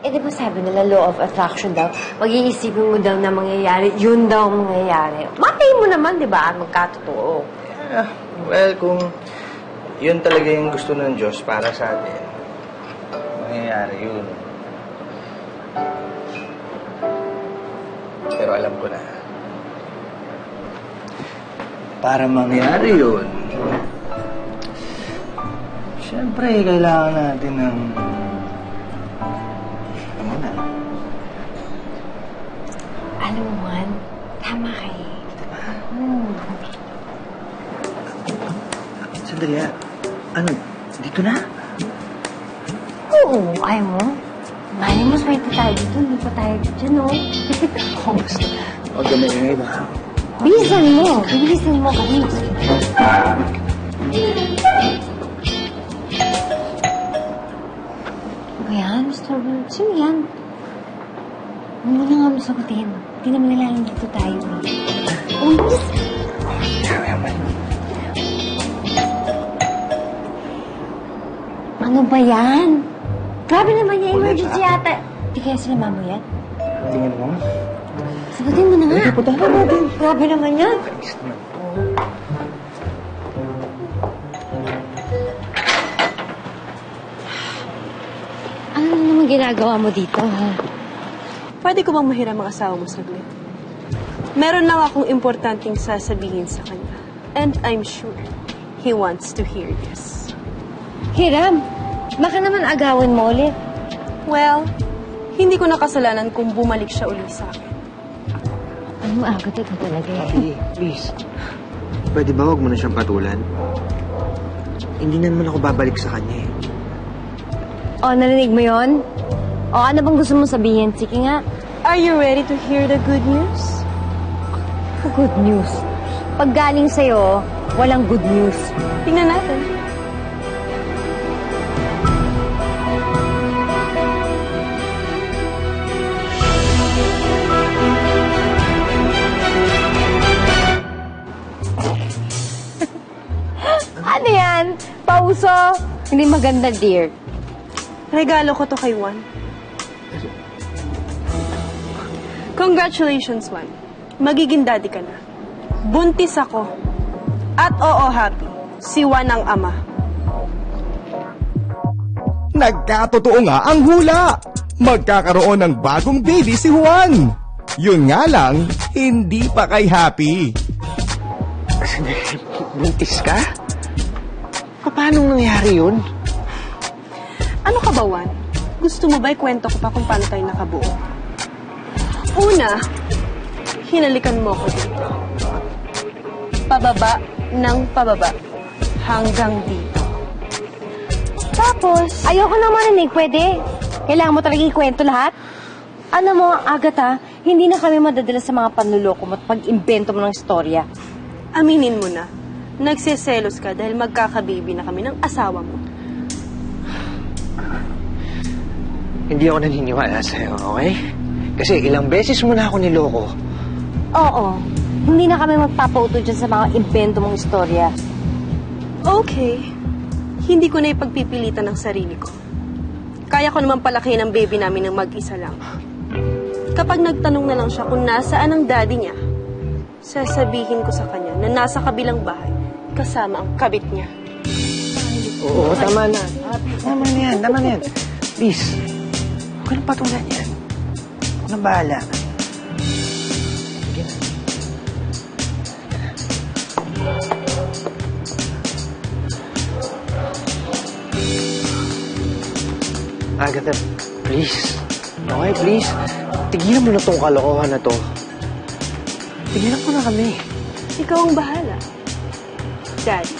Eh, di ba sabi nila, law of attraction daw, mag-iisipin mo daw na mangyayari, yun daw ang mangyayari. Malay mo naman, di ba, magkatotoo. Yeah, well, kung yun talaga yung gusto ng Diyos para sa atin, mangyayari yun. Pero alam ko na, para mangyari yun, siyempre, kailangan natin ng... ano na? Alam mo, Juan, tama kayo. Diba? Sandali, ano? Dito na? Oo, ayaw mo. Mali mo, swerte tayo dito. Hindi pa tayo dyan, no? Oo, basta. Huwag ka maingay ba? Bilisan mo. Bilisan mo kami. Ano yan, Mr. Will? Sino yan? Huwag mo na nga mo sagutin. Hindi naman nilalang dito tayo, eh. Oh, yes. Ano ba yan? Grabe naman yung emergency yata. Di kaya sila mamo yan? Tingin mo? Sagutin mo na nga. Punta na natin. Grabe naman yan. Ano naman ginagawa mo dito, ha? Pwede ko bang mahiram ang asawa mo saglit? Meron lang akong importanteng sasabihin sa kanya. And I'm sure he wants to hear this. Hiram, baka naman agawin mo ulit. Well, hindi ko nakasalanan kung bumalik siya uli sa akin. Ano maagot ito talaga, eh. Hey, please. Pwede ba wag mo na siyang patulan? Hindi na naman ako babalik sa kanya, eh. O, narinig mo yon? O, ano bang gusto mong sabihin? Sige nga. Are you ready to hear the good news? Good news. Pag galing sa'yo, walang good news. Tingnan natin. Ano yan? Pauso? Hindi maganda, dear. Regalo ko to kay Juan. Congratulations, Juan. Magiging daddy ka na. Buntis ako. At oo, happy. Si Juan ang ama. Nagkatotoo nga ang hula. Magkakaroon ng bagong baby si Juan. Yun nga lang, hindi pa kay Happy. Buntis ka? Paano nangyari yun? Ano ka ba, Juan? Gusto mo ba ikwento ko pa kung paano tayo nakabuo? Una, hinalikan mo ko dito. Pababa ng pababa. Hanggang dito. Tapos, ayoko na marinig, pwede? Kailangan mo talaga ikwento lahat? Ano mo, Agatha, hindi na kami madadala sa mga panluloko mo at pag-imbento mo ng istorya. Aminin mo na, nagsiselos ka dahil magkakababy na kami ng asawa mo. Hindi ako naniniwala sa'yo, okay? Kasi ilang beses mo na ako niloko. Oo, hindi na kami magpapauto dyan sa mga imbento mong istorya. Okay, hindi ko na ipagpipilitan ng sarili ko. Kaya ko naman palakihin ang baby namin ng mag-isa lang. Kapag nagtanong na lang siya kung nasaan ang daddy niya, sasabihin ko sa kanya na nasa kabilang bahay kasama ang kabit niya. Oo, tama na. Tama na yan, tama na yan. Please, huwag ka nang patulan yan. Huwag nang bahala. Sige na. Agatha, please. Okay, please. Tigilan mo na tong kalokohan na to. Tigilan mo na kami. Ikaw ang bahala. Daddy.